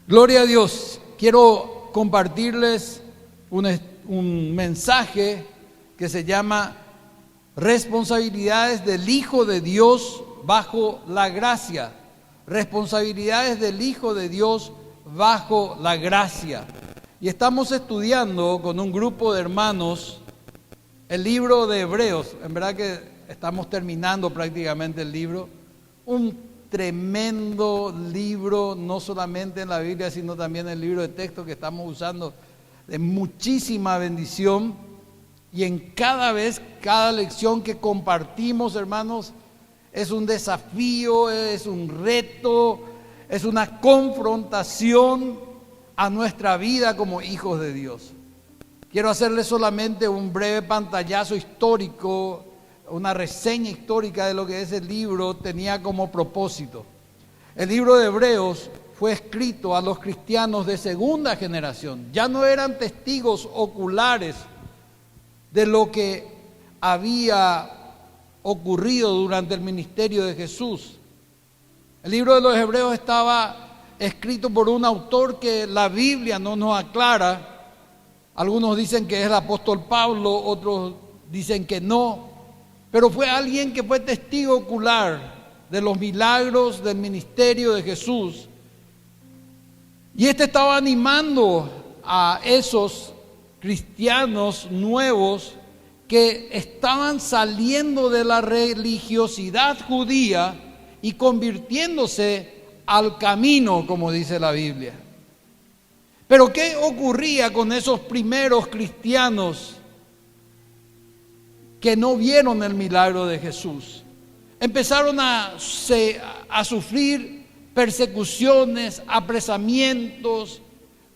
Gloria a Dios. Quiero compartirles un mensaje que se llama Responsabilidades del Hijo de Dios bajo la gracia. Responsabilidades del Hijo de Dios bajo la gracia. Y estamos estudiando con un grupo de hermanos el libro de Hebreos. En verdad que estamos terminando prácticamente el libro. Un tremendo libro, no solamente en la Biblia, sino también en el libro de texto que estamos usando, de muchísima bendición. Y en cada lección que compartimos, hermanos, es un desafío, es un reto, es una confrontación a nuestra vida como hijos de Dios. Quiero hacerles solamente un breve pantallazo histórico, una reseña histórica de lo que ese libro tenía como propósito. El libro de Hebreos fue escrito a los cristianos de segunda generación. Ya no eran testigos oculares de lo que había ocurrido durante el ministerio de Jesús. El libro de los Hebreos estaba escrito por un autor que la Biblia no nos aclara. Algunos dicen que es el apóstol Pablo, otros dicen que no. Pero fue alguien que fue testigo ocular de los milagros del ministerio de Jesús. Y estaba animando a esos cristianos nuevos que estaban saliendo de la religiosidad judía y convirtiéndose al camino, como dice la Biblia. Pero ¿qué ocurría con esos primeros cristianos que no vieron el milagro de Jesús? Empezaron a sufrir persecuciones, apresamientos,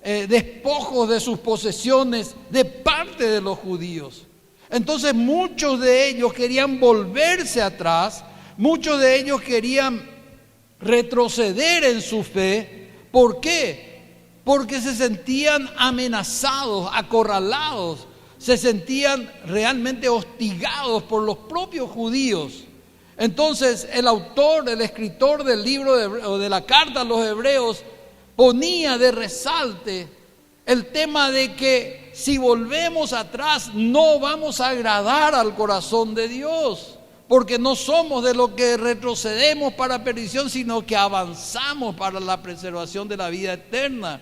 despojos de sus posesiones de parte de los judíos. Entonces muchos de ellos querían volverse atrás, muchos de ellos querían retroceder en su fe. ¿Por qué? Porque se sentían amenazados, acorralados, se sentían realmente hostigados por los propios judíos. Entonces el autor, el escritor del libro de la carta a los Hebreos ponía de resalte el tema de que si volvemos atrás no vamos a agradar al corazón de Dios, porque no somos de los que retrocedemos para perdición, sino que avanzamos para la preservación de la vida eterna.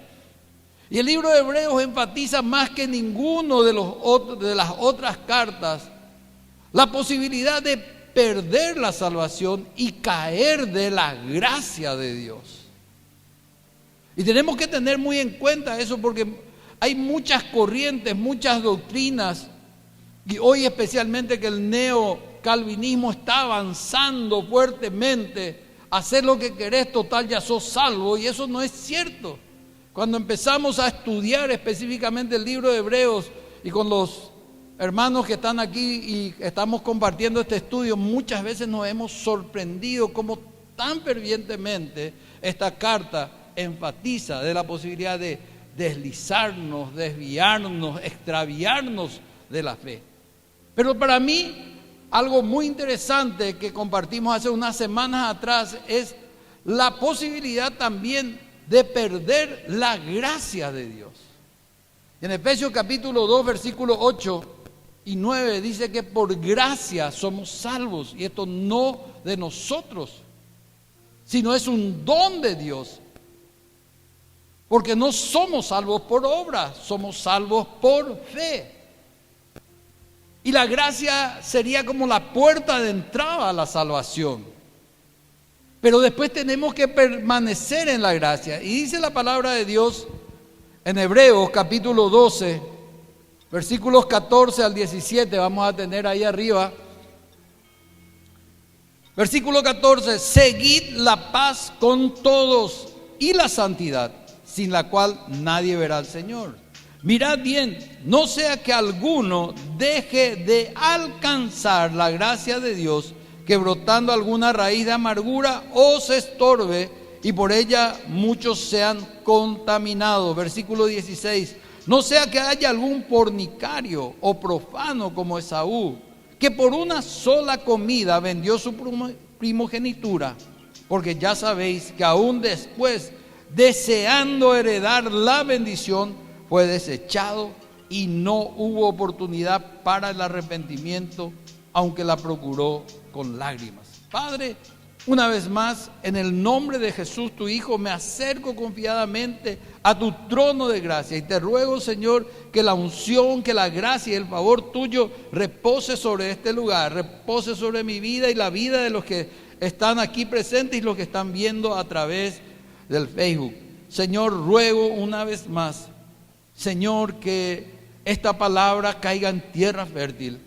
Y el libro de Hebreos enfatiza más que ninguno de las otras cartas la posibilidad de perder la salvación y caer de la gracia de Dios. Y tenemos que tener muy en cuenta eso, porque hay muchas corrientes, muchas doctrinas, y hoy especialmente que el neocalvinismo está avanzando fuertemente. Hacer lo que querés, total ya sos salvo, y eso no es cierto. Cuando empezamos a estudiar específicamente el libro de Hebreos y con los hermanos que están aquí y estamos compartiendo este estudio, muchas veces nos hemos sorprendido cómo tan fervientemente esta carta enfatiza de la posibilidad de deslizarnos, desviarnos, extraviarnos de la fe. Pero para mí, algo muy interesante que compartimos hace unas semanas atrás es la posibilidad también de perder la gracia de Dios. En Efesios capítulo 2, versículos 8 y 9 dice que por gracia somos salvos, y esto no de nosotros, sino es un don de Dios. Porque no somos salvos por obra, somos salvos por fe. Y la gracia sería como la puerta de entrada a la salvación. Pero después tenemos que permanecer en la gracia. Y dice la palabra de Dios en Hebreos capítulo 12, versículos 14 al 17, vamos a tener ahí arriba. Versículo 14, seguid la paz con todos y la santidad, sin la cual nadie verá al Señor. Mirad bien, no sea que alguno deje de alcanzar la gracia de Dios, que brotando alguna raíz de amargura os estorbe y por ella muchos sean contaminados. Versículo 16, no sea que haya algún fornicario o profano como Esaú, que por una sola comida vendió su primogenitura, porque ya sabéis que aún después deseando heredar la bendición, fue desechado y no hubo oportunidad para el arrepentimiento, aunque la procuró con lágrimas. Padre, una vez más, en el nombre de Jesús, tu Hijo, me acerco confiadamente a tu trono de gracia y te ruego, Señor, que la unción, que la gracia y el favor tuyo repose sobre este lugar, repose sobre mi vida y la vida de los que están aquí presentes y los que están viendo a través del Facebook. Señor, ruego una vez más, Señor, que esta palabra caiga en tierra fértil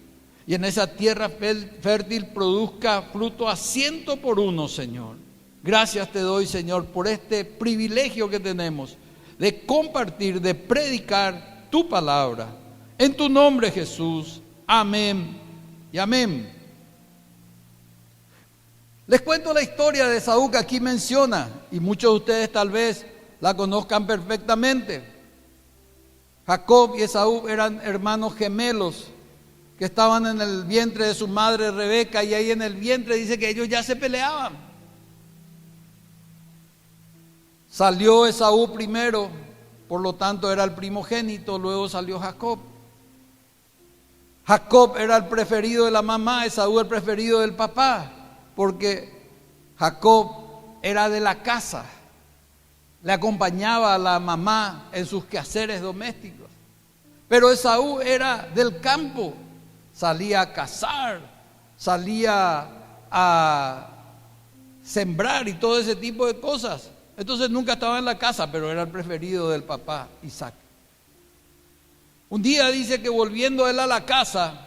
y en esa tierra fértil produzca fruto a 100 por 1, Señor. Gracias te doy, Señor, por este privilegio que tenemos de compartir, de predicar tu palabra. En tu nombre, Jesús. Amén y amén. Les cuento la historia de Esaú que aquí menciona, y muchos de ustedes tal vez la conozcan perfectamente. Jacob y Esaú eran hermanos gemelos que estaban en el vientre de su madre Rebeca, y ahí en el vientre dice que ellos ya se peleaban. Salió Esaú primero, por lo tanto era el primogénito, luego salió Jacob. Jacob era el preferido de la mamá, Esaú el preferido del papá, porque Jacob era de la casa, le acompañaba a la mamá en sus quehaceres domésticos. Pero Esaú era del campo, salía a cazar, salía a sembrar y todo ese tipo de cosas. Entonces nunca estaba en la casa, pero era el preferido del papá Isaac. Un día dice que volviendo él a la casa,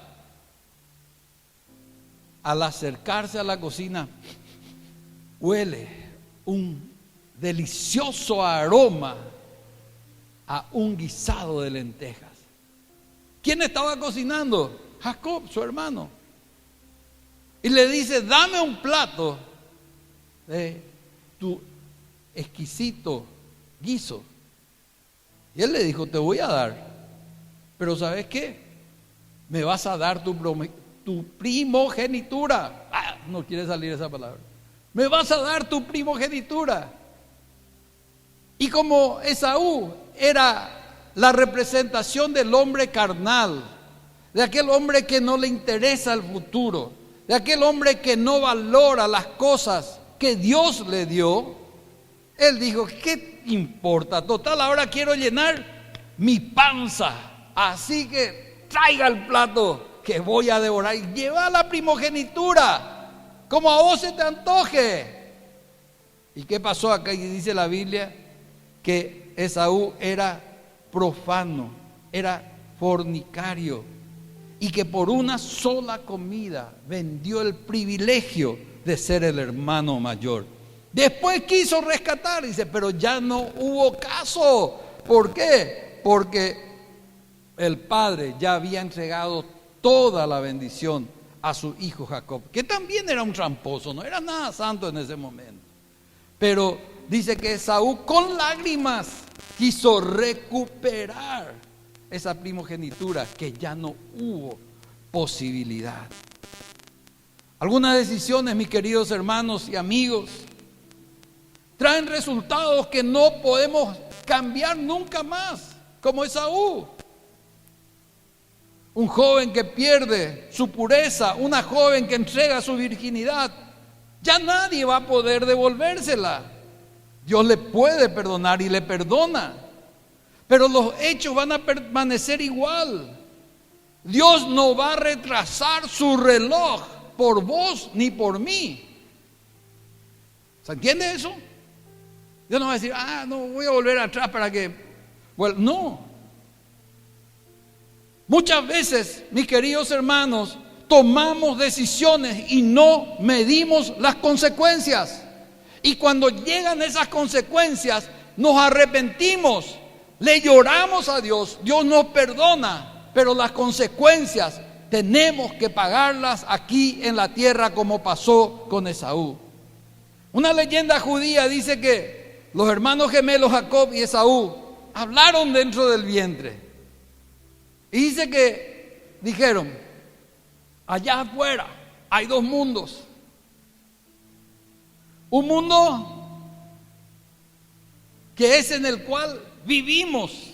al acercarse a la cocina, huele un delicioso aroma a un guisado de lentejas. ¿Quién estaba cocinando? Jacob, su hermano. Y le dice: dame un plato de tu exquisito guiso. Y él le dijo: te voy a dar, pero ¿sabes qué? Me vas a dar tu primogenitura. No quiere salir esa palabra. Me vas a dar tu primogenitura. Y como Esaú era la representación del hombre carnal, de aquel hombre que no le interesa el futuro, de aquel hombre que no valora las cosas que Dios le dio, él dijo: ¿qué importa? Total, ahora quiero llenar mi panza, así que traiga el plato que voy a devorar y lleva la primogenitura, como a vos se te antoje. ¿Y qué pasó acá? Y dice la Biblia que Esaú era profano, era fornicario, y que por una sola comida vendió el privilegio de ser el hermano mayor. Después quiso rescatar, dice, pero ya no hubo caso. ¿Por qué? Porque el padre ya había entregado toda la bendición a su hijo Jacob, que también era un tramposo, no era nada santo en ese momento. Pero dice que Esaú con lágrimas quiso recuperar esa primogenitura, que ya no hubo posibilidad. Algunas decisiones, mis queridos hermanos y amigos, traen resultados que no podemos cambiar nunca más, como Esaú. Un joven que pierde su pureza, una joven que entrega su virginidad, ya nadie va a poder devolvérsela. Dios le puede perdonar y le perdona, pero los hechos van a permanecer igual. Dios no va a retrasar su reloj por vos ni por mí. ¿Se entiende eso? Dios no va a decir: no, voy a volver atrás para que... Bueno, no. Muchas veces, mis queridos hermanos, tomamos decisiones y no medimos las consecuencias. Y cuando llegan esas consecuencias, nos arrepentimos, le lloramos a Dios, Dios nos perdona, pero las consecuencias tenemos que pagarlas aquí en la tierra, como pasó con Esaú. Una leyenda judía dice que los hermanos gemelos Jacob y Esaú hablaron dentro del vientre. Y dice que dijeron: allá afuera hay dos mundos. Un mundo que es en el cual vivimos,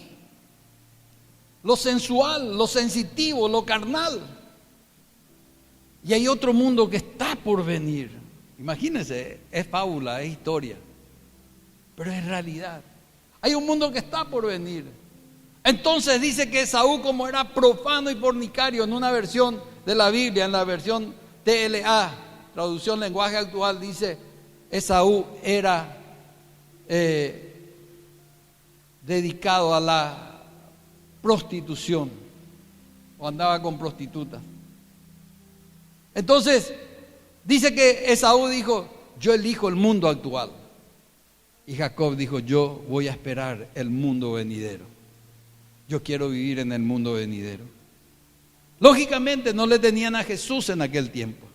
lo sensual, lo sensitivo, lo carnal. Y hay otro mundo que está por venir. Imagínense, es fábula, es historia, pero es realidad. Hay un mundo que está por venir. Entonces dice que Esaú, como era profano y fornicario, en una versión de la Biblia, en la versión TLA, traducción lenguaje actual, dice Esaú era dedicado a la prostitución, o andaba con prostitutas. Entonces dice que Esaú dijo: yo elijo el mundo actual, y Jacob dijo: yo voy a esperar el mundo venidero. Yo quiero vivir en el mundo venidero. Lógicamente no le tenían a Jesús en aquel tiempo.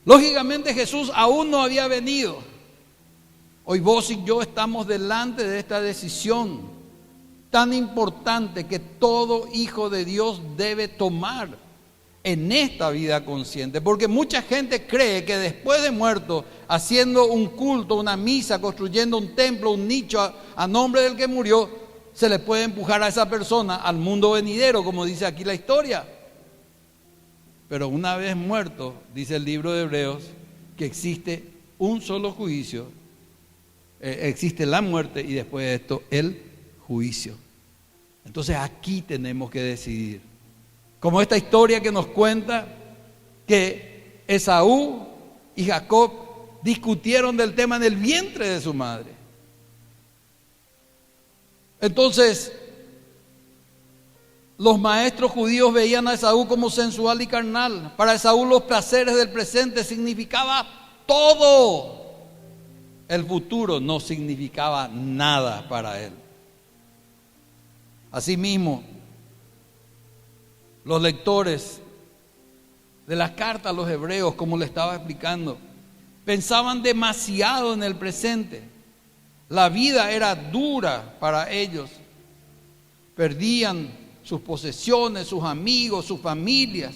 Lógicamente Jesús aún no había venido. Hoy vos y yo estamos delante de esta decisión tan importante que todo hijo de Dios debe tomar en esta vida consciente. Porque mucha gente cree que después de muerto, haciendo un culto, una misa, construyendo un templo, un nicho a nombre del que murió, se le puede empujar a esa persona al mundo venidero, como dice aquí la historia. Pero una vez muerto, dice el libro de Hebreos, que existe un solo juicio, existe la muerte y después de esto el juicio. Entonces aquí tenemos que decidir. Como esta historia que nos cuenta que Esaú y Jacob discutieron del tema en el vientre de su madre. Entonces, los maestros judíos veían a Esaú como sensual y carnal. Para Esaú los placeres del presente significaba todo. El futuro no significaba nada para él. Asimismo, los lectores de las cartas a los hebreos, como le estaba explicando, pensaban demasiado en el presente. La vida era dura para ellos. Perdían sus posesiones, sus amigos, sus familias.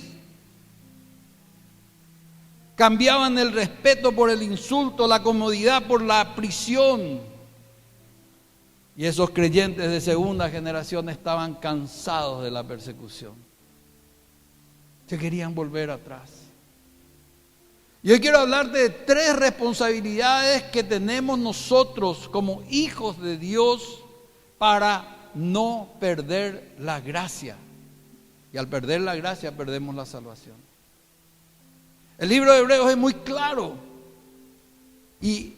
Cambiaban el respeto por el insulto, la comodidad por la prisión. Y esos creyentes de segunda generación estaban cansados de la persecución. Se querían volver atrás. Y hoy quiero hablarte de 3 responsabilidades que tenemos nosotros como hijos de Dios para no perder la gracia. Y al perder la gracia perdemos la salvación. El libro de Hebreos es muy claro. Y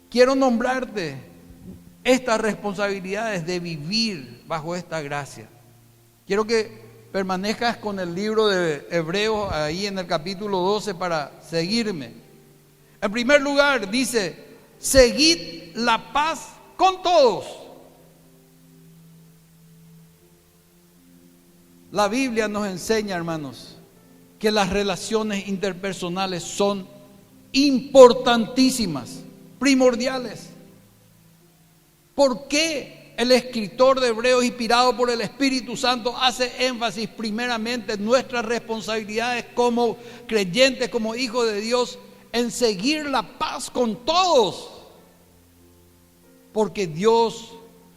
quiero nombrarte estas responsabilidades de vivir bajo esta gracia. Quiero que permanezcas con el libro de Hebreos ahí en el capítulo 12 para seguirme. En primer lugar dice: seguid la paz con todos. La Biblia nos enseña, hermanos, que las relaciones interpersonales son importantísimas, primordiales. ¿Por qué el escritor de Hebreos, inspirado por el Espíritu Santo, hace énfasis primeramente en nuestras responsabilidades como creyentes, como hijos de Dios, en seguir la paz con todos? Porque Dios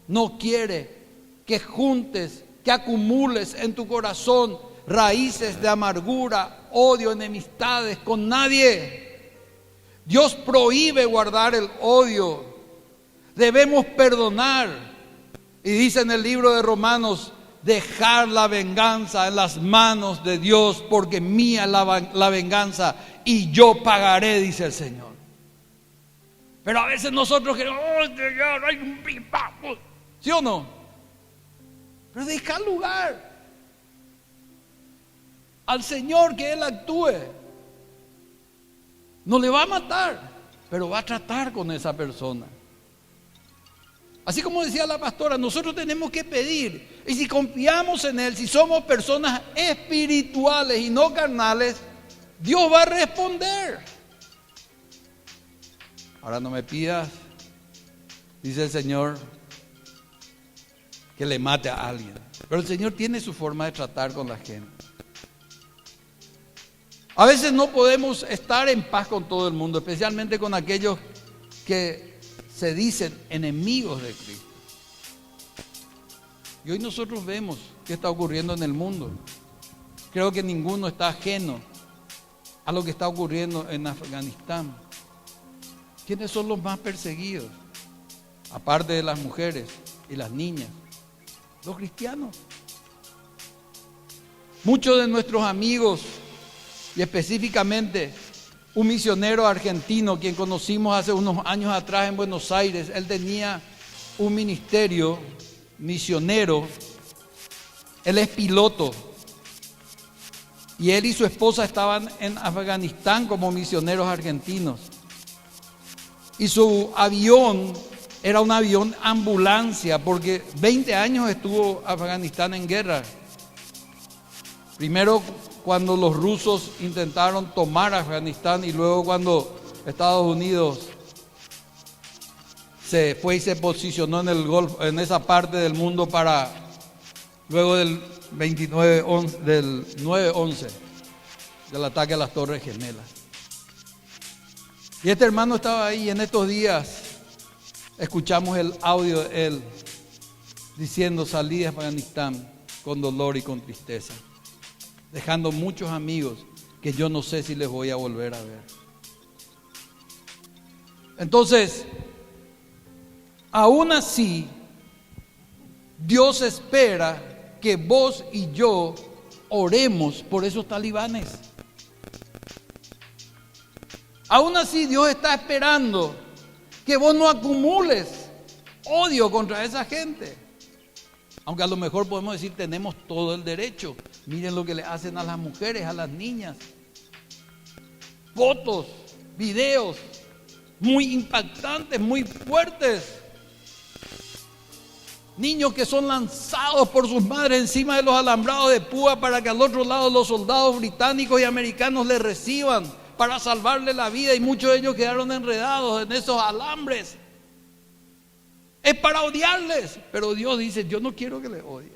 no quiere que juntes, que acumules en tu corazón raíces de amargura, odio, enemistades con nadie. Dios prohíbe guardar el odio. Debemos perdonar. Y dice en el libro de Romanos: dejar la venganza en las manos de Dios, porque mía es la venganza y yo pagaré, dice el Señor. Pero a veces nosotros queremos: oh Señor, hay un pipapo, ¿sí o no? Pero deja lugar al Señor, que Él actúe. No le va a matar, pero va a tratar con esa persona. Así como decía la pastora, nosotros tenemos que pedir. Y si confiamos en Él, si somos personas espirituales y no carnales, Dios va a responder. Ahora no me pidas, dice el Señor, que le mate a alguien. Pero el Señor tiene su forma de tratar con la gente. A veces no podemos estar en paz con todo el mundo, especialmente con aquellos que se dicen enemigos de Cristo. Y hoy nosotros vemos qué está ocurriendo en el mundo. Creo que ninguno está ajeno a lo que está ocurriendo en Afganistán. ¿Quiénes son los más perseguidos? Aparte de las mujeres y las niñas, los cristianos. Muchos de nuestros amigos, y específicamente un misionero argentino, quien conocimos hace unos años atrás en Buenos Aires, él tenía un ministerio misionero, él es piloto, y él y su esposa estaban en Afganistán como misioneros argentinos, y su avión era un avión ambulancia, porque 20 años estuvo Afganistán en guerra. Primero cuando los rusos intentaron tomar Afganistán, y luego cuando Estados Unidos se fue y se posicionó en el Golfo, en esa parte del mundo, para luego del 9/11, del ataque a las Torres Gemelas. Y este hermano estaba ahí, y en estos días escuchamos el audio de él diciendo: salí de Afganistán con dolor y con tristeza, dejando muchos amigos que yo no sé si les voy a volver a ver. Entonces, aún así, Dios espera que vos y yo oremos por esos talibanes. Aún así, Dios está esperando que vos no acumules odio contra esa gente. Aunque a lo mejor podemos decir, tenemos todo el derecho. Miren lo que le hacen a las mujeres, a las niñas. Fotos, videos muy impactantes, muy fuertes. Niños que son lanzados por sus madres encima de los alambrados de púa para que al otro lado los soldados británicos y americanos les reciban para salvarle la vida, y muchos de ellos quedaron enredados en esos alambres. Es para odiarles, pero Dios dice: yo no quiero que les odies,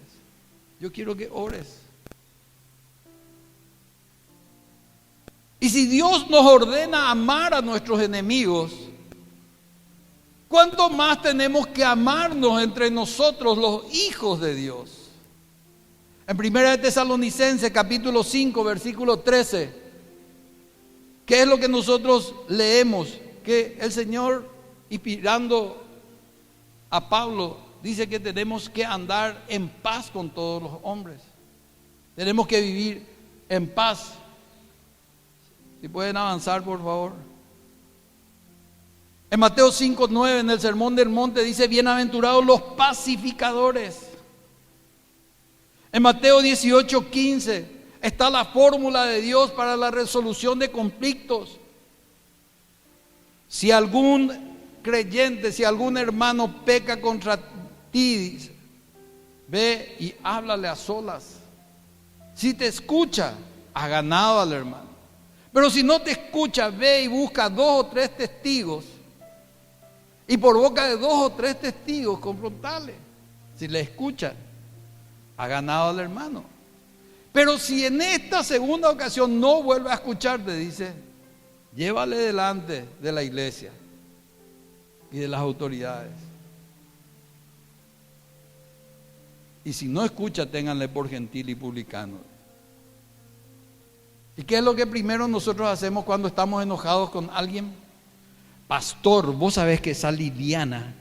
yo quiero que ores. Y si Dios nos ordena amar a nuestros enemigos, ¿cuánto más tenemos que amarnos entre nosotros, los hijos de Dios? En 1 de Tesalonicenses capítulo 5 versículo 13, ¿qué es lo que nosotros leemos? Que el Señor, inspirando a Pablo, dice que tenemos que andar en paz con todos los hombres. Tenemos que vivir en paz. Si pueden avanzar, por favor. En Mateo 5:9, en el Sermón del Monte, dice: bienaventurados los pacificadores. En Mateo 18:15 está la fórmula de Dios para la resolución de conflictos. Si algún creyente, si algún hermano peca contra ti, ve y háblale a solas. Si te escucha, ha ganado al hermano. Pero si no te escucha, ve y busca 2 o 3 testigos, y por boca de 2 o 3 testigos confrontale. Si le escucha, ha ganado al hermano. Pero si en esta segunda ocasión no vuelve a escucharte, dice, llévale delante de la iglesia y de las autoridades. Y si no escucha, ténganle por gentil y publicano. ¿Y qué es lo que primero nosotros hacemos cuando estamos enojados con alguien? Pastor, vos sabés que esa Liliana.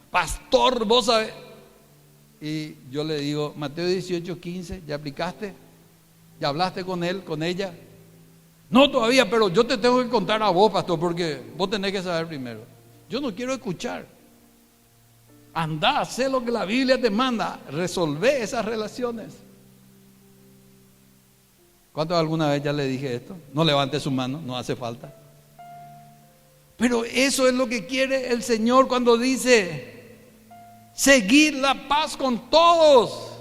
Pastor, vos sabés. Y yo le digo, Mateo 18:15, ¿ya aplicaste? ¿Ya hablaste con él, con ella? No todavía, pero yo te tengo que contar a vos, pastor, porque vos tenés que saber primero. Yo no quiero escuchar. Andá, hacé lo que la Biblia te manda. Resolvé esas relaciones. ¿Cuántos alguna vez ya le dije esto? No levante su mano, no hace falta. Pero eso es lo que quiere el Señor cuando dice: seguir la paz con todos.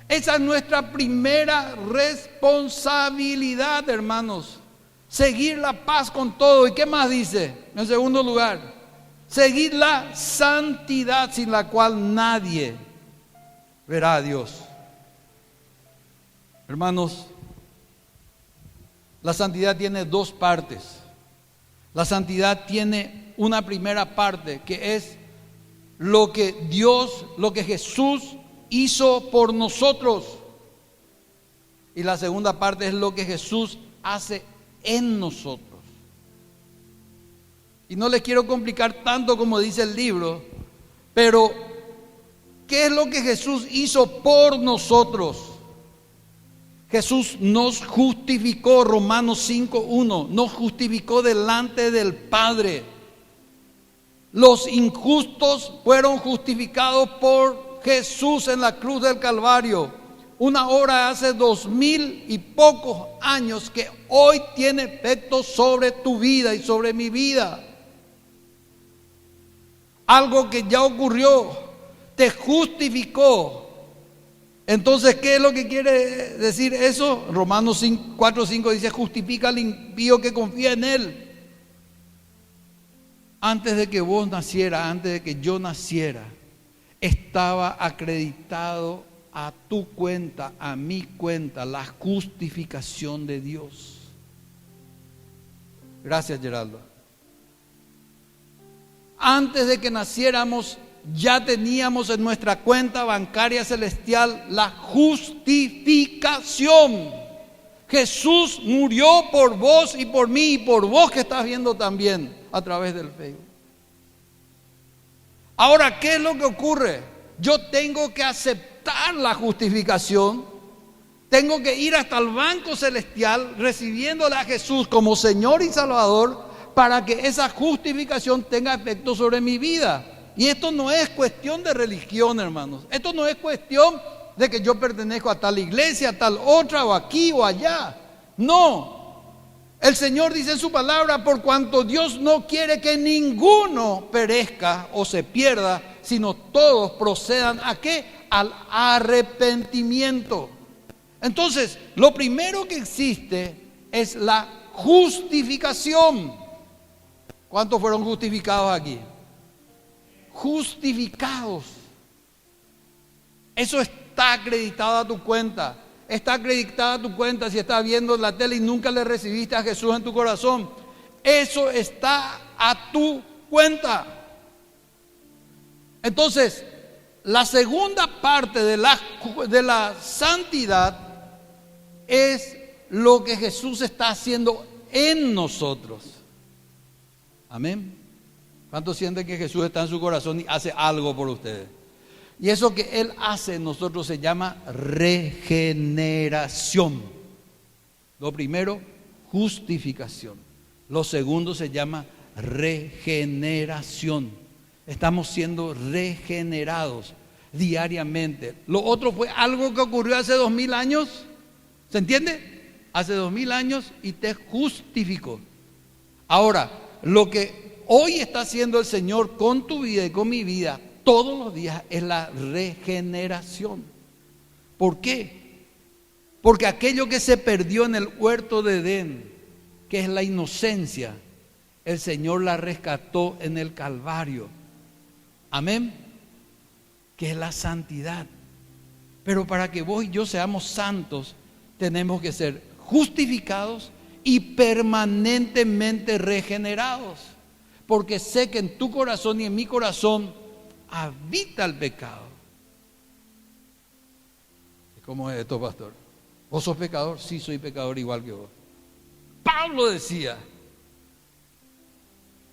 Esa es nuestra primera responsabilidad, hermanos. Seguir la paz con todos. ¿Y qué más dice? En segundo lugar, seguir la santidad, sin la cual nadie verá a Dios. Hermanos, la santidad tiene 2 partes. La santidad tiene una primera parte, que es lo que Dios, lo que Jesús hizo por nosotros. Y la segunda parte es lo que Jesús hace en nosotros. Y no les quiero complicar tanto como dice el libro, pero ¿qué es lo que Jesús hizo por nosotros? Jesús nos justificó, Romanos 5:1, nos justificó delante del Padre. Los injustos fueron justificados por Jesús en la cruz del Calvario. Una obra hace 2000 y pocos años que hoy tiene efecto sobre tu vida y sobre mi vida. Algo que ya ocurrió, te justificó. Entonces, ¿qué es lo que quiere decir eso? Romanos 4:5 dice: justifica al impío que confía en él. Antes de que vos nacieras, antes de que yo naciera, estaba acreditado a tu cuenta, a mi cuenta, la justificación de Dios. Gracias, Geraldo. Antes de que naciéramos, ya teníamos en nuestra cuenta bancaria celestial la justificación. Jesús murió por vos y por mí y por vos que estás viendo también a través del Facebook. Ahora, ¿qué es lo que ocurre? Yo tengo que aceptar la justificación. Tengo que ir hasta el banco celestial recibiéndole a Jesús como Señor y Salvador para que esa justificación tenga efecto sobre mi vida. Y esto no es cuestión de religión, hermanos. Esto no es cuestión de que yo pertenezco a tal iglesia, a tal otra, o aquí o allá. No. El Señor dice en su palabra: por cuanto Dios no quiere que ninguno perezca o se pierda, sino todos procedan ¿a qué? Al arrepentimiento. Entonces, lo primero que existe es la justificación. ¿Cuántos fueron justificados aquí? Justificados. Eso está acreditado a tu cuenta. Está acreditada a tu cuenta si estás viendo la tele y nunca le recibiste a Jesús en tu corazón. Eso está a tu cuenta. Entonces, la segunda parte de la santidad es lo que Jesús está haciendo en nosotros. Amén. ¿Cuántos sienten que Jesús está en su corazón y hace algo por ustedes? Y eso que Él hace en nosotros se llama regeneración. Lo primero, justificación. Lo segundo se llama regeneración. Estamos siendo regenerados diariamente. Lo otro fue algo que ocurrió hace 2000 años. ¿Se entiende? Hace 2000 años y te justificó. Ahora, lo que hoy está haciendo el Señor con tu vida y con mi vida todos los días es la regeneración. ¿Por qué? Porque aquello que se perdió en el huerto de Edén, que es la inocencia, el Señor la rescató en el Calvario. Amén. Que es la santidad. Pero para que vos y yo seamos santos, tenemos que ser justificados y permanentemente regenerados. Porque sé que en tu corazón y en mi corazón habita el pecado. ¿Cómo es esto, pastor? ¿Vos sos pecador? Sí, soy pecador igual que vos. Pablo decía: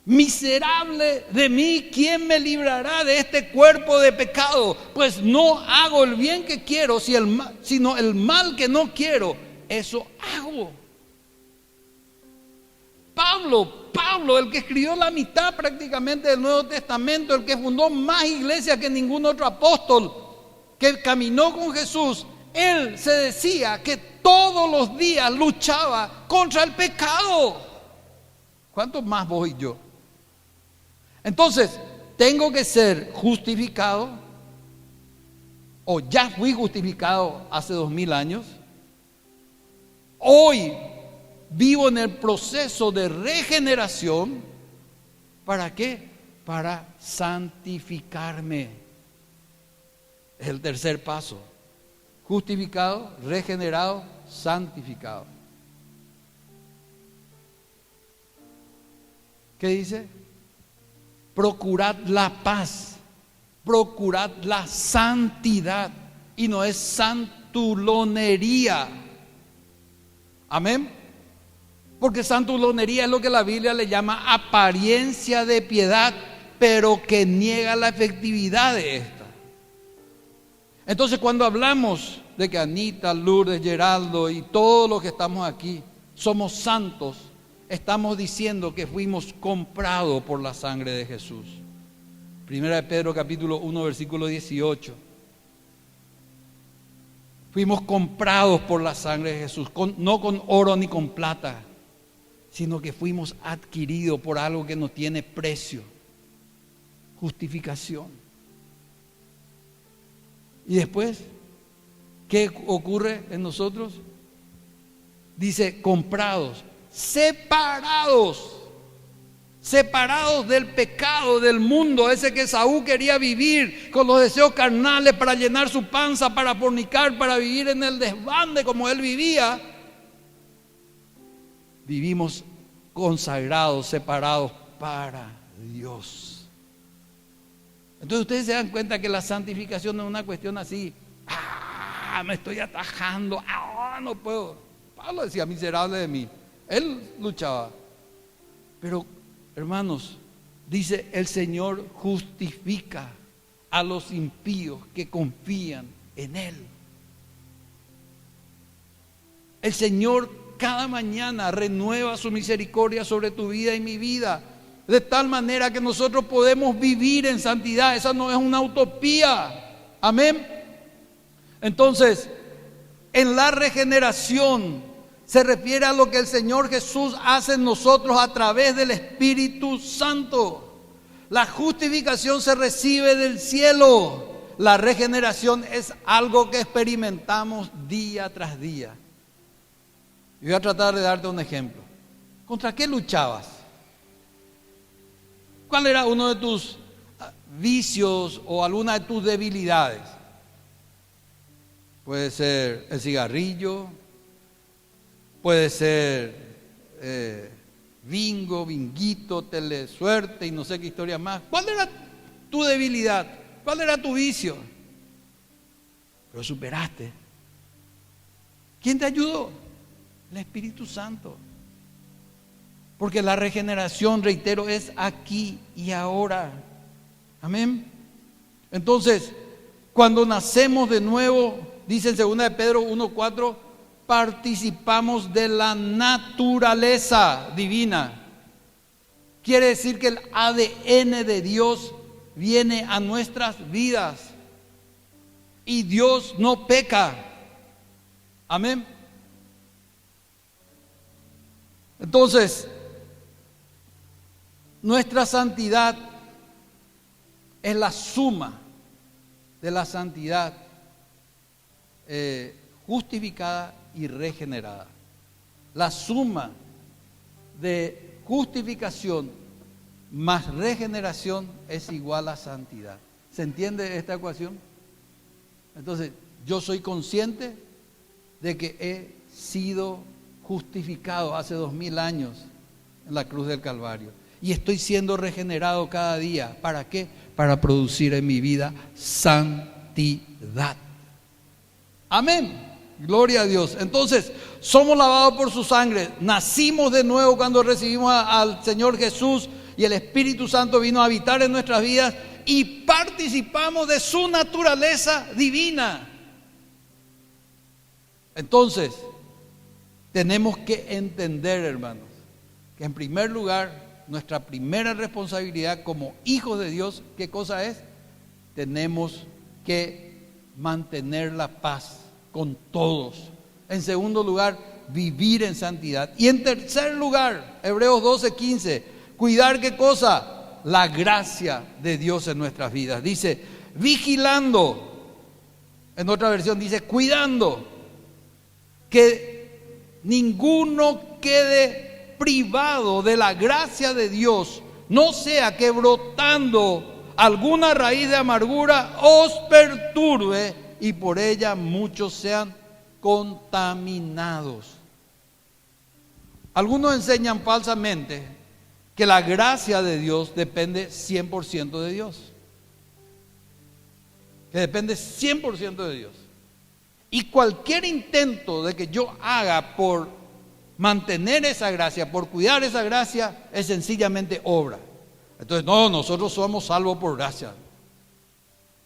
miserable de mí, ¿quién me librará de este cuerpo de pecado? Pues no hago el bien que quiero, sino el mal que no quiero, eso hago. Pablo, el que escribió la mitad prácticamente del Nuevo Testamento, el que fundó más iglesias que ningún otro apóstol, que caminó con Jesús, él se decía que todos los días luchaba contra el pecado. ¿Cuántos más vos y yo? Entonces, tengo que ser justificado, o ya fui justificado hace 2000 años. Hoy vivo en el proceso de regeneración. ¿Para qué? Para santificarme. Es el tercer paso. Justificado, regenerado, santificado. ¿Qué dice? procurad la paz, procurad la santidad, y no es santulonería. Amén. Porque santulonería es lo que la Biblia le llama apariencia de piedad, pero que niega la efectividad de esta. Entonces, cuando hablamos de que Anita, Lourdes, Geraldo y todos los que estamos aquí somos santos, estamos diciendo que fuimos comprados por la sangre de Jesús. Primera de Pedro capítulo 1 versículo 18. Fuimos comprados por la sangre de Jesús, no con oro ni con plata, sino que fuimos adquiridos por algo que no tiene precio: justificación. Y después, ¿qué ocurre en nosotros? Dice comprados, separados del pecado, del mundo, ese que Saúl quería vivir con los deseos carnales para llenar su panza, para fornicar, para vivir en el desbande como él vivía. Vivimos consagrados, separados para Dios. Entonces ustedes se dan cuenta que la santificación no es una cuestión así: me estoy atajando, no puedo. Pablo decía: miserable de mí. Él luchaba. Pero hermanos, dice: el Señor justifica a los impíos que confían en Él. El Señor cada mañana renueva su misericordia sobre tu vida y mi vida, de tal manera que nosotros podemos vivir en santidad. Esa no es una utopía. Amén. Entonces, en la regeneración se refiere a lo que el Señor Jesús hace en nosotros a través del Espíritu Santo. La justificación se recibe del cielo. La regeneración es algo que experimentamos día tras día. Yo voy a tratar de darte un ejemplo. ¿Contra qué luchabas? ¿Cuál era uno de tus vicios o alguna de tus debilidades? Puede ser el cigarrillo, puede ser bingo, binguito, telesuerte y no sé qué historia más. ¿Cuál era tu debilidad? ¿Cuál era tu vicio? Pero superaste. ¿Quién te ayudó? El Espíritu Santo. Porque la regeneración, reitero, es aquí y ahora. Amén. Entonces, cuando nacemos de nuevo, dice en 2 de Pedro 1:4, participamos de la naturaleza divina. Quiere decir que el ADN de Dios viene a nuestras vidas. Y Dios no peca. Amén. Entonces, nuestra santidad es la suma de la santidad justificada y regenerada. La suma de justificación más regeneración es igual a santidad. ¿Se entiende esta ecuación? Entonces, yo soy consciente de que he sido justificado hace 2000 años en la cruz del Calvario. Y estoy siendo regenerado cada día. ¿Para qué? Para producir en mi vida santidad. Amén. Gloria a Dios. Entonces, somos lavados por su sangre. Nacimos de nuevo cuando recibimos al Señor Jesús y el Espíritu Santo vino a habitar en nuestras vidas y participamos de su naturaleza divina. Entonces, tenemos que entender, hermanos, que en primer lugar, nuestra primera responsabilidad como hijos de Dios, ¿qué cosa es? Tenemos que mantener la paz con todos. En segundo lugar, vivir en santidad. Y en tercer lugar, Hebreos 12:15, cuidar ¿qué cosa? La gracia de Dios en nuestras vidas. Dice, vigilando. En otra versión dice, cuidando que ninguno quede privado de la gracia de Dios, no sea que brotando alguna raíz de amargura os perturbe y por ella muchos sean contaminados. Algunos enseñan falsamente que la gracia de Dios depende 100% de Dios. Que depende 100% de Dios. Y cualquier intento de que yo haga por mantener esa gracia, por cuidar esa gracia, es sencillamente obra. Entonces, no, nosotros somos salvos por gracia.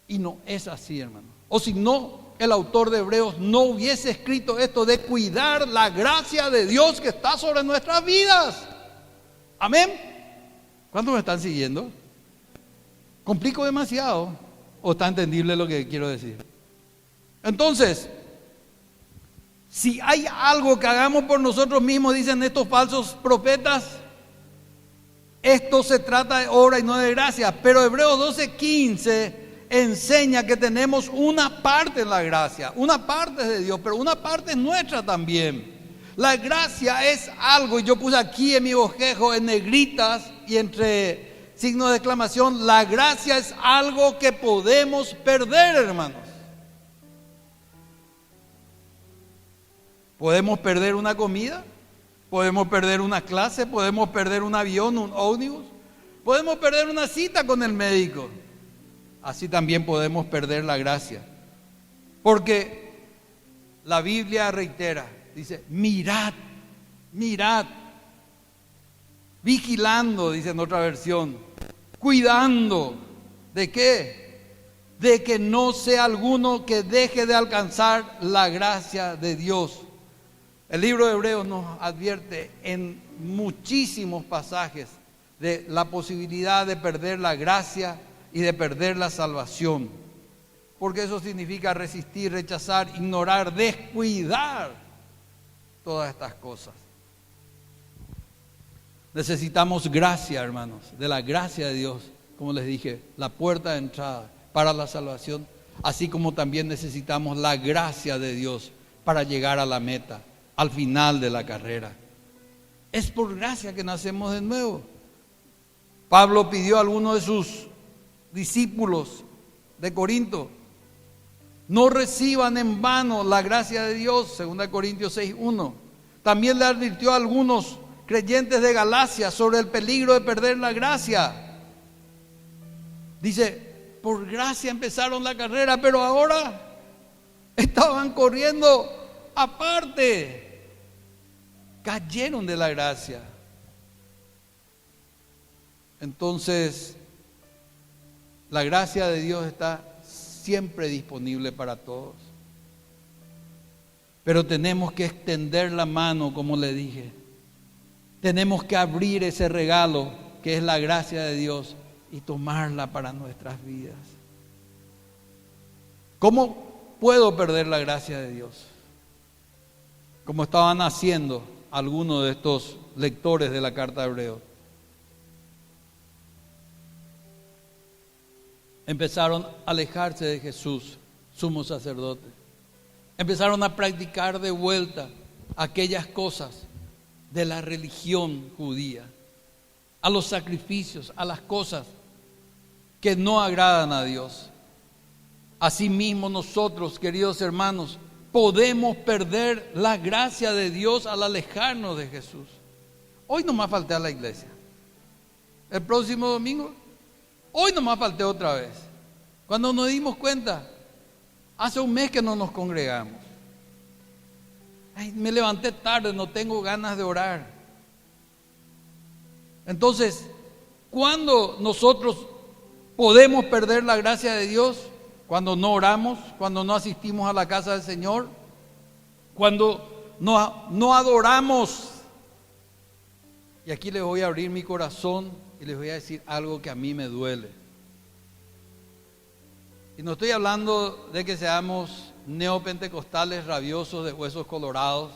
Y no es así, hermano. O si no, el autor de Hebreos no hubiese escrito esto de cuidar la gracia de Dios que está sobre nuestras vidas. Amén. ¿Cuántos me están siguiendo? ¿Complico demasiado o está entendible lo que quiero decir? Entonces, si hay algo que hagamos por nosotros mismos, dicen estos falsos profetas, esto se trata de obra y no de gracia. Pero Hebreos 12:15 enseña que tenemos una parte en la gracia. Una parte es de Dios, pero una parte es nuestra también. La gracia es algo, y yo puse aquí en mi bosquejo en negritas y entre signos de exclamación, la gracia es algo que podemos perder, hermanos. Podemos perder una comida, podemos perder una clase, podemos perder un avión, un ómnibus, podemos perder una cita con el médico. Así también podemos perder la gracia. Porque la Biblia reitera, dice, mirad, vigilando, dice en otra versión, cuidando, ¿de qué? De que no sea alguno que deje de alcanzar la gracia de Dios. El libro de Hebreos nos advierte en muchísimos pasajes de la posibilidad de perder la gracia y de perder la salvación. Porque eso significa resistir, rechazar, ignorar, descuidar todas estas cosas. Necesitamos gracia, hermanos, de la gracia de Dios, como les dije, la puerta de entrada para la salvación, así como también necesitamos la gracia de Dios para llegar a la meta, al final de la carrera. Es por gracia que nacemos de nuevo. Pablo pidió a algunos de sus discípulos de Corinto, no reciban en vano la gracia de Dios, 2 Corintios 6:1. También le advirtió a algunos creyentes de Galacia sobre el peligro de perder la gracia. Dice, por gracia empezaron la carrera, pero ahora estaban corriendo aparte. Cayeron de la gracia. Entonces, la gracia de Dios está siempre disponible para todos. Pero tenemos que extender la mano, como le dije. Tenemos que abrir ese regalo que es la gracia de Dios y tomarla para nuestras vidas. ¿Cómo puedo perder la gracia de Dios? Como estaban haciendo algunos de estos lectores de la carta de Hebreos. Empezaron a alejarse de Jesús, sumo sacerdote. Empezaron a practicar de vuelta aquellas cosas de la religión judía, a los sacrificios, a las cosas que no agradan a Dios. Asimismo nosotros, queridos hermanos, podemos perder la gracia de Dios al alejarnos de Jesús. Hoy nomás falté a la iglesia. El próximo domingo, hoy nomás falté otra vez. Cuando nos dimos cuenta, hace un mes que no nos congregamos. Ay, me levanté tarde, no tengo ganas de orar. Entonces, ¿cuándo nosotros podemos perder la gracia de Dios? Cuando no oramos, cuando no asistimos a la casa del Señor, cuando no adoramos. Y aquí les voy a abrir mi corazón y les voy a decir algo que a mí me duele. Y no estoy hablando de que seamos neopentecostales rabiosos de huesos colorados,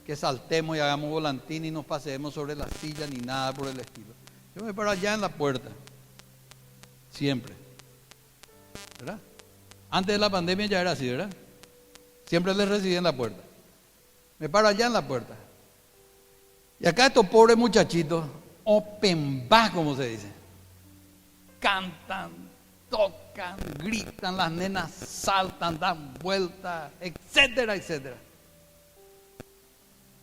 que saltemos y hagamos volantín y nos paseemos sobre la silla ni nada por el estilo. Yo me paro allá en la puerta, siempre, ¿verdad? Antes de la pandemia ya era así, ¿verdad? Siempre les recibí en la puerta. Me paro allá en la puerta. Y acá estos pobres muchachitos, open bar, como se dice, cantan, tocan, gritan, las nenas saltan, dan vueltas, etcétera, etcétera.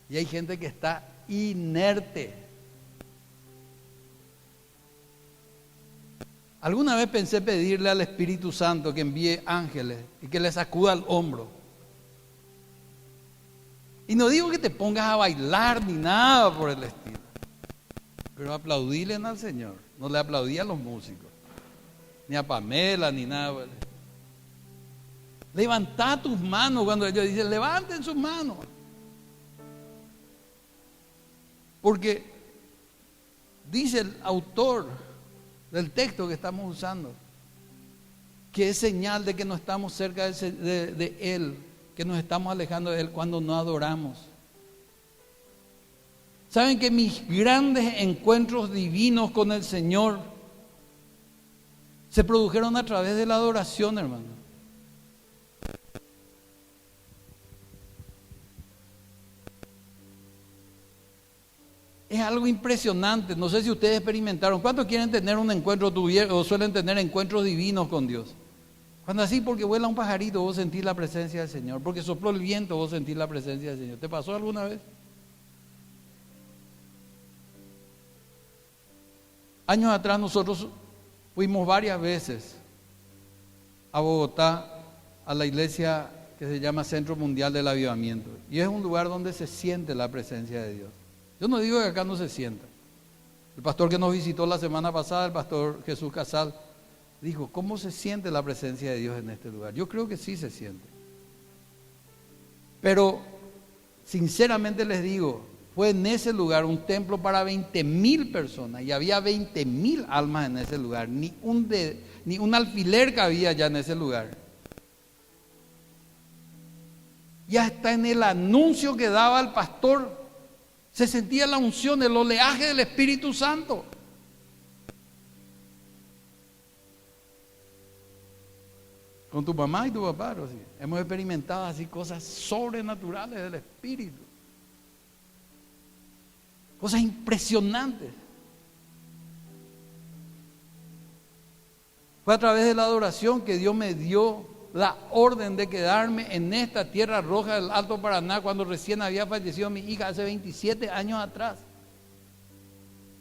Y hay gente que está inerte. Alguna vez pensé pedirle al Espíritu Santo que envíe ángeles y que le sacuda el hombro. Y no digo que te pongas a bailar ni nada por el estilo, pero aplaudíle al Señor. No le aplaudí a los músicos, ni a Pamela, ni nada. Levantá tus manos cuando ellos dicen, levanten sus manos. Porque dice el autor del texto que estamos usando, que es señal de que no estamos cerca de Él, que nos estamos alejando de Él cuando no adoramos. Saben que mis grandes encuentros divinos con el Señor se produjeron a través de la adoración, hermano. Es algo impresionante. No sé si ustedes experimentaron. ¿Cuántos quieren tener un encuentro o suelen tener encuentros divinos con Dios? Cuando así, porque vuela un pajarito, vos sentís la presencia del Señor. Porque sopló el viento, vos sentís la presencia del Señor. ¿Te pasó alguna vez? Años atrás nosotros fuimos varias veces a Bogotá, a la iglesia que se llama Centro Mundial del Avivamiento. Y es un lugar donde se siente la presencia de Dios. Yo no digo que acá no se sienta. El pastor que nos visitó la semana pasada, el pastor Jesús Casal, dijo, ¿cómo se siente la presencia de Dios en este lugar? Yo creo que sí se siente. Pero, sinceramente les digo, fue en ese lugar un templo para 20,000 personas y había 20,000 almas en ese lugar. Ni un alfiler cabía ya en ese lugar. Y hasta en el anuncio que daba el pastor, se sentía la unción, el oleaje del Espíritu Santo. Con tu mamá y tu papá, ¿no? Sí. Hemos experimentado así cosas sobrenaturales del Espíritu. Cosas impresionantes. Fue a través de la adoración que Dios me dio la orden de quedarme en esta tierra roja del Alto Paraná cuando recién había fallecido mi hija hace 27 años atrás.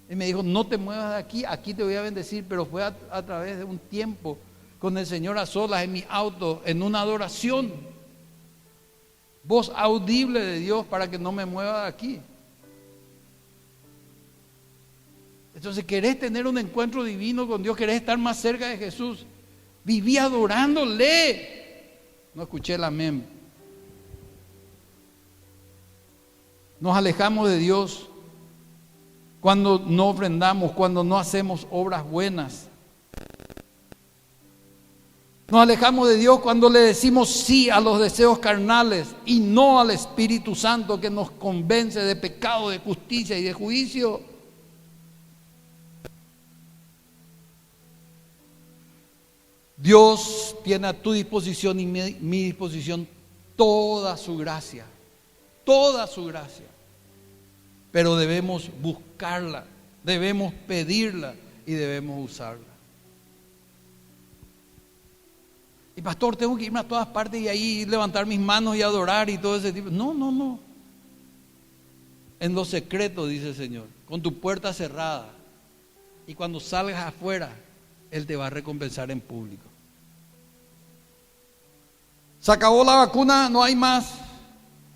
Y me dijo, no te muevas de aquí, aquí te voy a bendecir, pero fue a través de un tiempo con el Señor a solas en mi auto, en una adoración. Voz audible de Dios para que no me mueva de aquí. Entonces, querés tener un encuentro divino con Dios, querés estar más cerca de Jesús. Viví adorándole. No escuché el amén. Nos alejamos de Dios cuando no ofrendamos, cuando no hacemos obras buenas. Nos alejamos de Dios cuando le decimos sí a los deseos carnales y no al Espíritu Santo que nos convence de pecado, de justicia y de juicio. Dios tiene a tu disposición y mi disposición toda su gracia, pero debemos buscarla, debemos pedirla y debemos usarla. Y pastor, tengo que irme a todas partes y ahí levantar mis manos y adorar y todo ese tipo. No. En lo secreto, dice el Señor, con tu puerta cerrada, y cuando salgas afuera, Él te va a recompensar en público. Se acabó la vacuna, no hay más.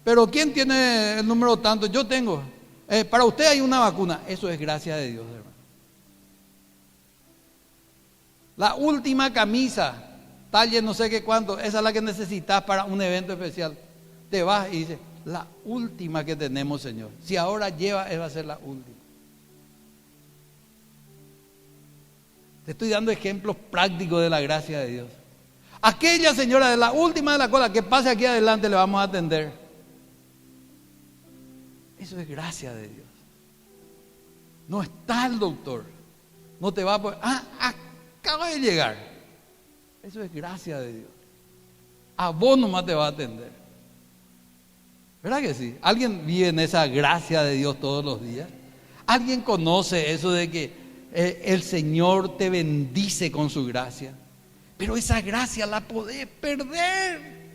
Pero ¿quién tiene el número tanto? Yo tengo. Para usted hay una vacuna. Eso es gracia de Dios, hermano. La última camisa, talle no sé qué cuánto, esa es la que necesitas para un evento especial. Te vas y dices, la última que tenemos, Señor. Si ahora lleva, va a ser la última. Te estoy dando ejemplos prácticos de la gracia de Dios. Aquella señora de la última de la cola, que pase aquí adelante, le vamos a atender. Eso es gracia de Dios. No está el doctor. No te va a poder, acaba de llegar. Eso es gracia de Dios. A vos nomás te va a atender. ¿Verdad que sí? ¿Alguien vive en esa gracia de Dios todos los días? ¿Alguien conoce eso de que el Señor te bendice con su gracia? Pero esa gracia la podés perder.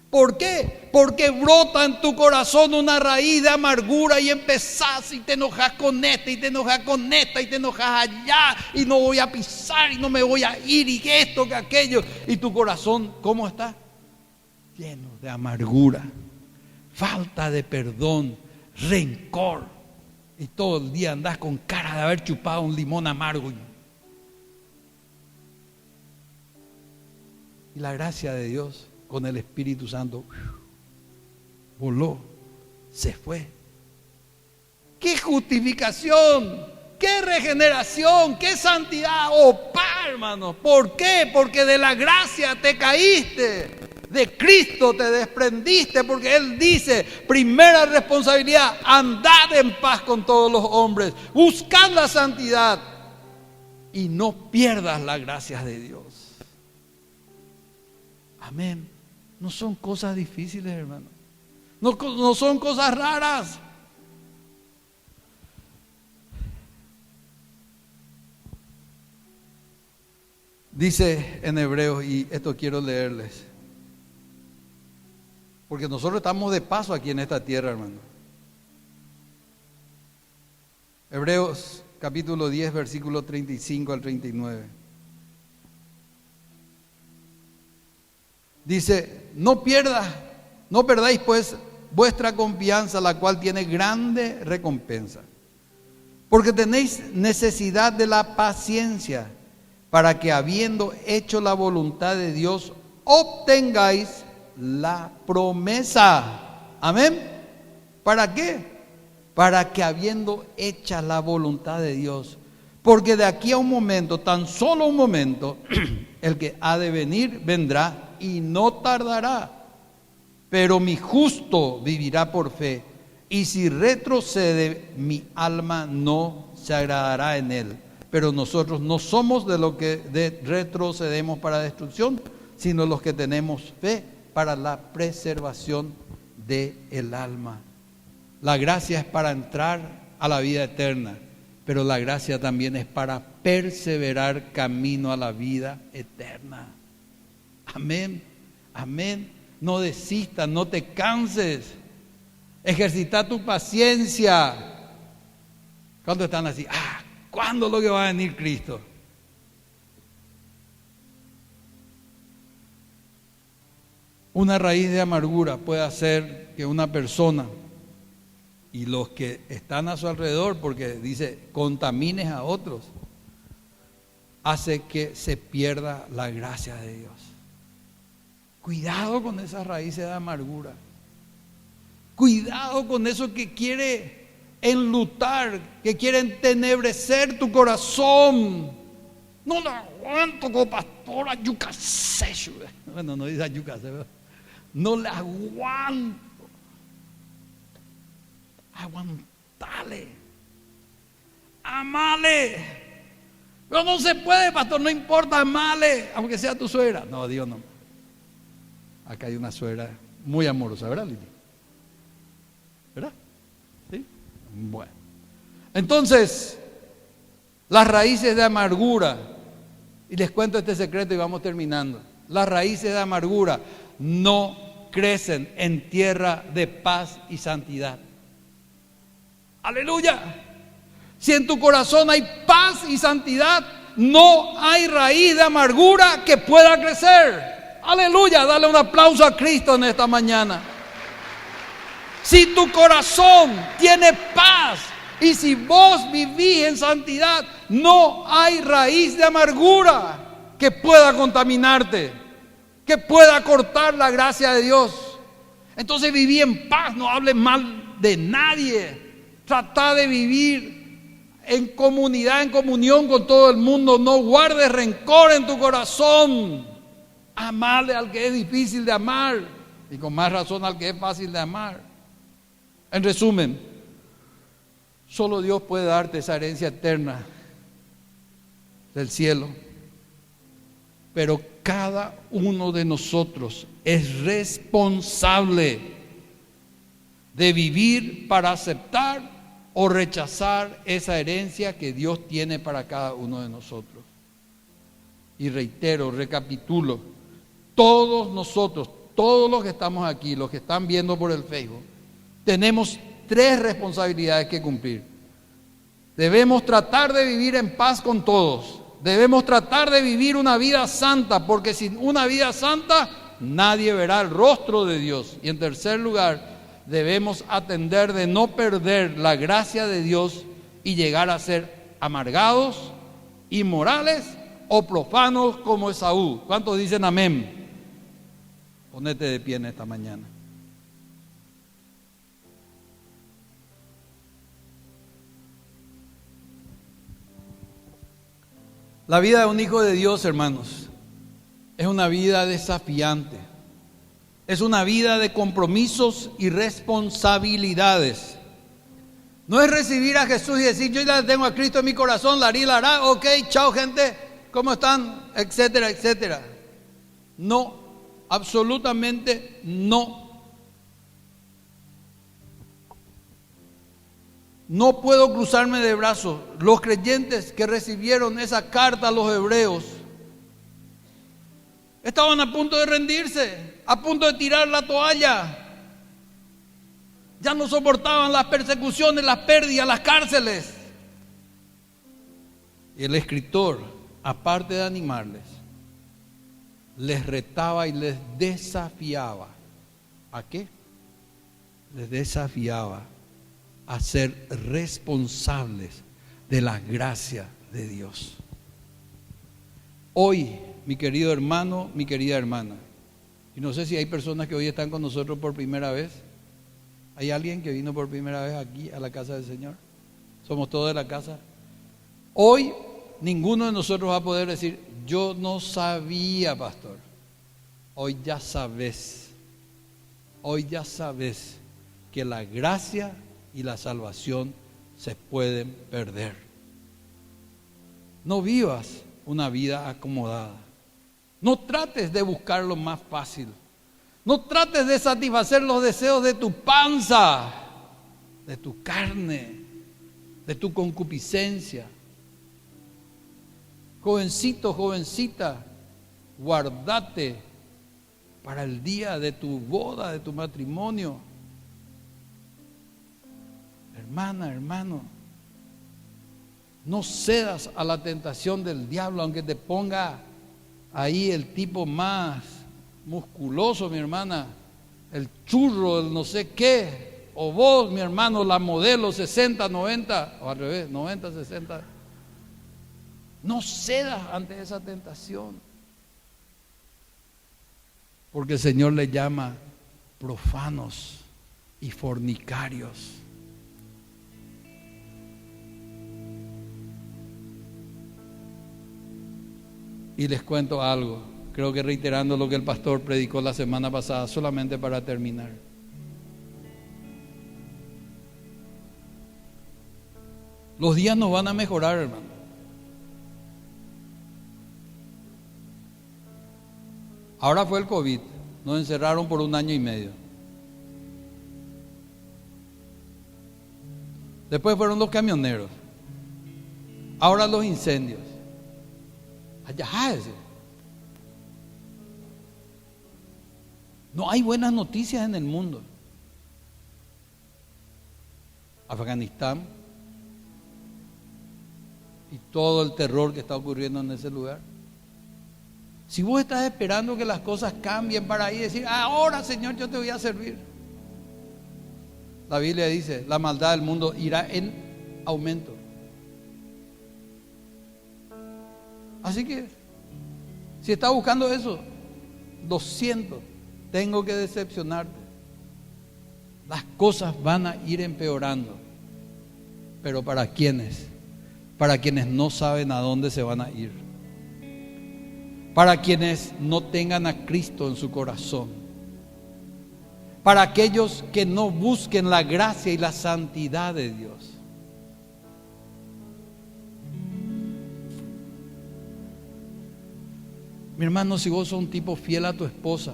¿Por qué? Porque brota en tu corazón una raíz de amargura y empezás y te enojas con esta y te enojas con esta y te enojas allá y no voy a pisar y no me voy a ir y que esto, que aquello. Y tu corazón, ¿cómo está? Lleno de amargura, falta de perdón, rencor. Y todo el día andás con cara de haber chupado un limón amargo. Y la gracia de Dios con el Espíritu Santo voló, se fue. ¡Qué justificación! ¡Qué regeneración! ¡Qué santidad! ¡Oh, hermanos! ¿Por qué? Porque de la gracia te caíste, de Cristo te desprendiste, porque Él dice, primera responsabilidad, andad en paz con todos los hombres, buscad la santidad y no pierdas las gracias de Dios. Amén. No son cosas difíciles, hermano. No son cosas raras. Dice en Hebreos, y esto quiero leerles, porque nosotros estamos de paso aquí en esta tierra, hermano. Hebreos capítulo 10, versículo 35 al 39. Dice, no perdáis pues vuestra confianza, la cual tiene grande recompensa, porque tenéis necesidad de la paciencia, para que habiendo hecho la voluntad de Dios, obtengáis la promesa. Amén. ¿Para qué? Para que habiendo hecha la voluntad de Dios, porque de aquí a un momento, tan solo un momento, el que ha de venir vendrá y no tardará, pero mi justo vivirá por fe, y si retrocede, mi alma no se agradará en él. Pero nosotros no somos de los que retrocedemos para destrucción, sino los que tenemos fe para la preservación del alma. La gracia es para entrar a la vida eterna, pero la gracia también es para perseverar camino a la vida eterna. Amén, amén. No desistas, no te canses. Ejercita tu paciencia. ¿Cuántos están así? ¿Cuándo es lo que va a venir Cristo? Una raíz de amargura puede hacer que una persona y los que están a su alrededor, porque dice, contamines a otros, hace que se pierda la gracia de Dios. Cuidado con esas raíces de amargura. Cuidado con eso que quiere enlutar, que quiere entenebrecer tu corazón. No lo aguanto como pastora yucasecho. Bueno, no dice yucasecho. No le aguanto. Aguantale. Amale. Pero no se puede, pastor, no importa, amale, aunque sea tu suegra. No, Dios no. Acá hay una suegra muy amorosa, ¿verdad, Lili? ¿Verdad? ¿Sí? Bueno. Entonces, las raíces de amargura, y les cuento este secreto y vamos terminando. Las raíces de amargura no crecen en tierra de paz y santidad. Aleluya. Si en tu corazón hay paz y santidad, no hay raíz de amargura que pueda crecer. Aleluya, dale un aplauso a Cristo en esta mañana. Si tu corazón tiene paz y si vos vivís en santidad, no hay raíz de amargura que pueda contaminarte, que pueda cortar la gracia de Dios. Entonces viví en paz, no hables mal de nadie. Trata de vivir en comunidad, en comunión con todo el mundo. No guardes rencor en tu corazón. Amale al que es difícil de amar y con más razón al que es fácil de amar. En resumen, solo Dios puede darte esa herencia eterna del cielo, pero cada uno de nosotros es responsable de vivir para aceptar o rechazar esa herencia que Dios tiene para cada uno de nosotros. Y reitero, recapitulo, todos nosotros, todos los que estamos aquí, los que están viendo por el Facebook, tenemos 3 responsabilidades que cumplir. Debemos tratar de vivir en paz con todos. Debemos tratar de vivir una vida santa, porque sin una vida santa nadie verá el rostro de Dios. Y en tercer lugar, debemos atender de no perder la gracia de Dios y llegar a ser amargados, inmorales o profanos como Esaú. ¿Cuántos dicen amén? Ponete de pie en esta mañana. La vida de un hijo de Dios, hermanos, es una vida desafiante. Es una vida de compromisos y responsabilidades. No es recibir a Jesús y decir, yo ya tengo a Cristo en mi corazón, la hará, ok, chao gente, ¿cómo están? Etcétera, etcétera. No, absolutamente no. No puedo cruzarme de brazos. Los creyentes que recibieron esa carta a los hebreos estaban a punto de rendirse, a punto de tirar la toalla. Ya no soportaban las persecuciones, las pérdidas, las cárceles. Y el escritor, aparte de animarles, les retaba y les desafiaba. ¿A qué? Les desafiaba a ser responsables de la gracia de Dios. Hoy, mi querido hermano, mi querida hermana, y no sé si hay personas que hoy están con nosotros por primera vez. ¿Hay alguien que vino por primera vez aquí a la casa del Señor? Somos todos de la casa. Hoy ninguno de nosotros va a poder decir, yo no sabía, pastor. Hoy ya sabes. Hoy ya sabes que la gracia y la salvación se pueden perder. No vivas una vida acomodada. No trates de buscar lo más fácil. No trates de satisfacer los deseos de tu panza, de tu carne, de tu concupiscencia. Jovencito, jovencita, guardate para el día de tu boda, de tu matrimonio. Hermana, hermano, no cedas a la tentación del diablo, aunque te ponga ahí el tipo más musculoso, mi hermana, el churro, el no sé qué, o vos, mi hermano, la modelo 60, 90, o al revés, 90, 60. No cedas ante esa tentación, porque el Señor le llama profanos y fornicarios. Y les cuento algo, creo que reiterando lo que el pastor predicó la semana pasada, solamente para terminar. Los días no van a mejorar, hermano. Ahora fue el COVID, nos encerraron por 1 año y medio. Después fueron los camioneros. Ahora los incendios. Allá ese. No hay buenas noticias en el mundo. Afganistán y todo el terror que está ocurriendo en ese lugar. Si vos estás esperando que las cosas cambien para ahí decir, ahora Señor yo te voy a servir. La Biblia dice, la maldad del mundo irá en aumento. Así que, si estás buscando eso, lo siento, tengo que decepcionarte. Las cosas van a ir empeorando. Pero ¿para quiénes? Para quienes no saben a dónde se van a ir. Para quienes no tengan a Cristo en su corazón. Para aquellos que no busquen la gracia y la santidad de Dios. Mi hermano, si vos sos un tipo fiel a tu esposa,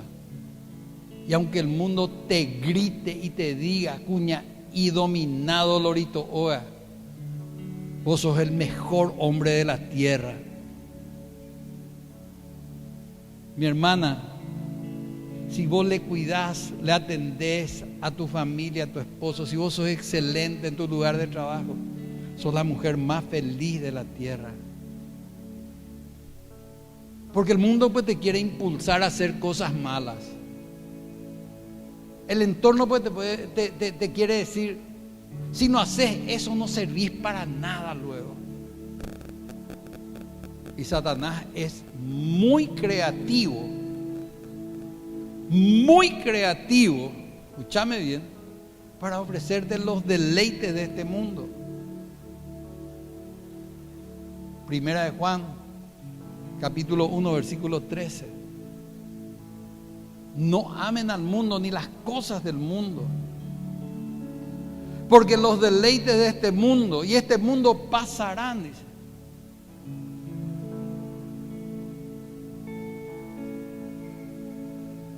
y aunque el mundo te grite y te diga, cuña, y dominado lorito, oa, vos sos el mejor hombre de la tierra. Mi hermana, si vos le cuidás, le atendés a tu familia, a tu esposo, si vos sos excelente en tu lugar de trabajo, sos la mujer más feliz de la tierra. Porque el mundo pues te quiere impulsar a hacer cosas malas. El entorno pues te quiere decir, si no haces eso no servís para nada luego. Y Satanás es muy creativo, escúchame bien, para ofrecerte los deleites de este mundo. Primera de Juan, capítulo 1, versículo 13. No amen al mundo ni las cosas del mundo, porque los deleites de este mundo y este mundo pasarán, dice.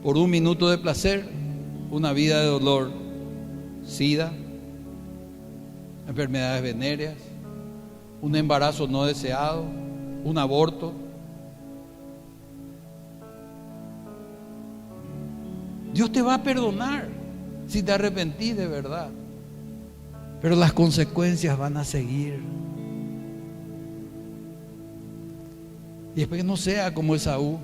Por un minuto de placer, una vida de dolor, SIDA, enfermedades venéreas, un embarazo no deseado, un aborto. Dios te va a perdonar si te arrepentís de verdad, pero las consecuencias van a seguir. Y después no sea como Esaú,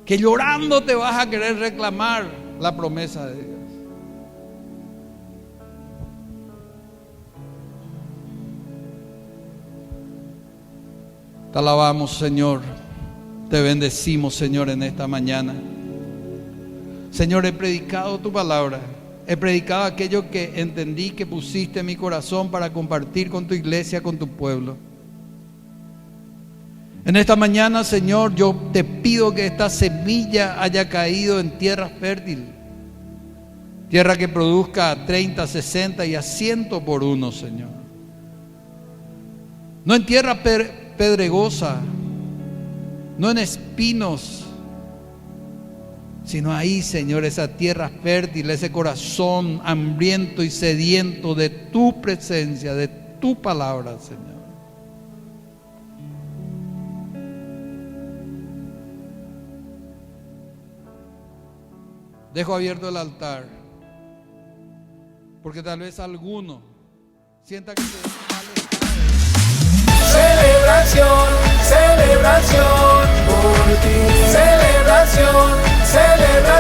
que llorando te vas a querer reclamar la promesa de Dios. Te alabamos, Señor, te bendecimos, Señor, en esta mañana. Señor, he predicado tu palabra, he predicado aquello que entendí, que pusiste en mi corazón para compartir con tu iglesia, con tu pueblo. En esta mañana, Señor, yo te pido que esta semilla haya caído en tierra fértil, tierra que produzca 30, 60 y a 100 por uno, Señor. No en tierra pedregosa, no en espinos, sino ahí, Señor, esa tierra fértil, ese corazón hambriento y sediento de tu presencia, de tu palabra, Señor. Dejo abierto el altar, porque tal vez alguno sienta que celebración, celebración por ti, celebración, celebración.